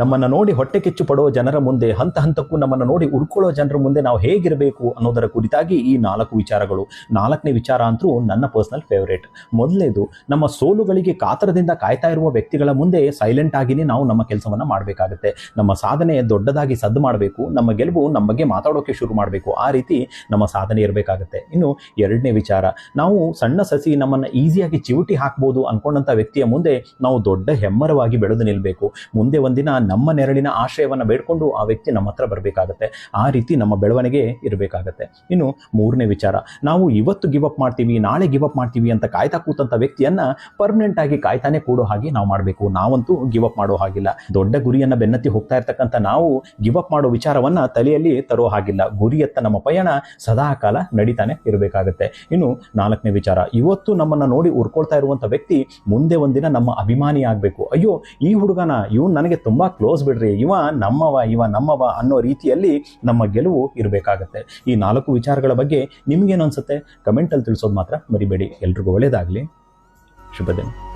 ನಮ್ಮನ್ನು ನೋಡಿ ಹೊಟ್ಟೆ ಕಿಚ್ಚು ಪಡೋ ಜನರ ಮುಂದೆ, ಹಂತ ಹಂತಕ್ಕೂ ನಮ್ಮನ್ನು ನೋಡಿ ಉರ್ಕೊಳ್ಳೋ ಜನರ ಮುಂದೆ ನಾವು ಹೇಗಿರಬೇಕು ಅನ್ನೋದರ ಕುರಿತಾಗಿ ಈ 4 ವಿಚಾರಗಳು. 4ನೇ ವಿಚಾರ ಅಂತೂ ನನ್ನ ಪರ್ಸನಲ್ ಫೇವರೇಟ್. ಮೊದಲನೇದು, ನಮ್ಮ ಸೋಲುಗಳಿಗೆ ಕಾತರದಿಂದ ಕಾಯ್ತಾ ಇರುವ ವ್ಯಕ್ತಿಗಳ ಮುಂದೆ ಸೈಲೆಂಟ್ ಆಗಿನೇ ನಾವು ನಮ್ಮ ಕೆಲಸವನ್ನ ಮಾಡಬೇಕಾಗುತ್ತೆ. ನಮ್ಮ ಸಾಧನೆ ದೊಡ್ಡದಾಗಿ ಸದ್ದು ಮಾಡಬೇಕು, ನಮ್ಮ ಗೆಲುವು ನಮ್ಮ ಬಗ್ಗೆ ಮಾತಾಡೋಕೆ ಶುರು ಮಾಡಬೇಕು. ಆ ರೀತಿ ನಮ್ಮ ಸಾಧನೆ ಇರಬೇಕಾಗುತ್ತೆ. ಇನ್ನು 2ನೇ ವಿಚಾರ, ನಾವು ಸಣ್ಣ ಸಸಿ ನಮ್ಮನ್ನ ಈಸಿಯಾಗಿ ಚಿವುಟಿ ಹಾಕ್ಬೋದು ಅನ್ಕೊಂಡಂತ ವ್ಯಕ್ತಿಯ ಮುಂದೆ ನಾವು ದೊಡ್ಡ ಹೆಮ್ಮರವಾಗಿ ಬೆಳೆದು ನಿಲ್ಬೇಕು. ಮುಂದೆ ಒಂದಿನ ನಮ್ಮ ನೆರಳಿನ ಆಶ್ರಯವನ್ನ ಬೇಡ್ಕೊಂಡು ಆ ವ್ಯಕ್ತಿ ನಮ್ಮ ಹತ್ರ ಬರಬೇಕಾಗತ್ತೆ. ಆ ರೀತಿ ನಮ್ಮ ಬೆಳವಣಿಗೆ ಇರಬೇಕಾಗತ್ತೆ. ಇನ್ನು 3ನೇ ವಿಚಾರ, ನಾವು ಇವತ್ತು ಗಿವ್ ಅಪ್ ಮಾಡ್ತೀವಿ, ನಾಳೆ ಗಿವ್ ಅಪ್ ಮಾಡ್ತೀವಿ ಅಂತ ಕಾಯ್ತಾ ಕೂತಂತ ವ್ಯಕ್ತಿಯನ್ನ ಪರ್ಮನೆಂಟ್ ಆಗಿ ಕಾಯ್ತಾನೆ ಕೂಡೋ ಹಾಗೆ ನಾವು ಮಾಡಬೇಕು. ನಾವಂತೂ ಗಿವ್ ಅಪ್ ಮಾಡೋ ಹಾಗಿಲ್ಲ. ದೊಡ್ಡ ಗುರಿಯನ್ನ ಬೆನ್ನತ್ತಿ ಹೋಗ್ತಾ ಇರ್ತಕ್ಕಂಥ ನಾವು ಗಿವ್ ಅಪ್ ಮಾಡೋ ವಿಚಾರವನ್ನ ತಲೆಯಲ್ಲಿ ತರೋ ಹಾಗಿಲ್ಲ. ಗುರಿಯತ್ತ ನಮ್ಮ ಪಯಣ ಸದಾ ಕಾಲ ನಡೀತಾನೆ ಇರಬೇಕಾಗತ್ತೆ. ಇನ್ನು 4ನೇ ವಿಚಾರ, ಇವತ್ತು ನಮ್ಮನ್ನ ನೋಡಿ ಉರ್ಕೊಳ್ತಾ ಇರುವಂತ ವ್ಯಕ್ತಿ ಮುಂದೆ ಒಂದಿನ ನಮ್ಮ ಅಭಿಮಾನಿ ಆಗ್ಬೇಕು. ಅಯ್ಯೋ, ಈ ಹುಡುಗನ, ಇವನು ನನಗೆ ತುಂಬಾ ಕ್ಲೋಸ್ ಬಿಡ್ರಿ, ಇವ ನಮ್ಮವ ಅನ್ನೋ ರೀತಿಯಲ್ಲಿ ನಮ್ಮ ಗೆಲುವು ಇರಬೇಕಾಗತ್ತೆ. ಈ 4 ವಿಚಾರಗಳ ಬಗ್ಗೆ ನಿಮ್ಗೇನು ಅನ್ಸುತ್ತೆ? ಕಮೆಂಟ್ ಅಲ್ಲಿ ತಿಳಿಸೋದು ಮಾತ್ರ ಮರಿಬೇಡಿ. ಎಲ್ರಿಗೂ ಒಳ್ಳೇದಾಗ್ಲಿ. ಶುಭ ದಿನ.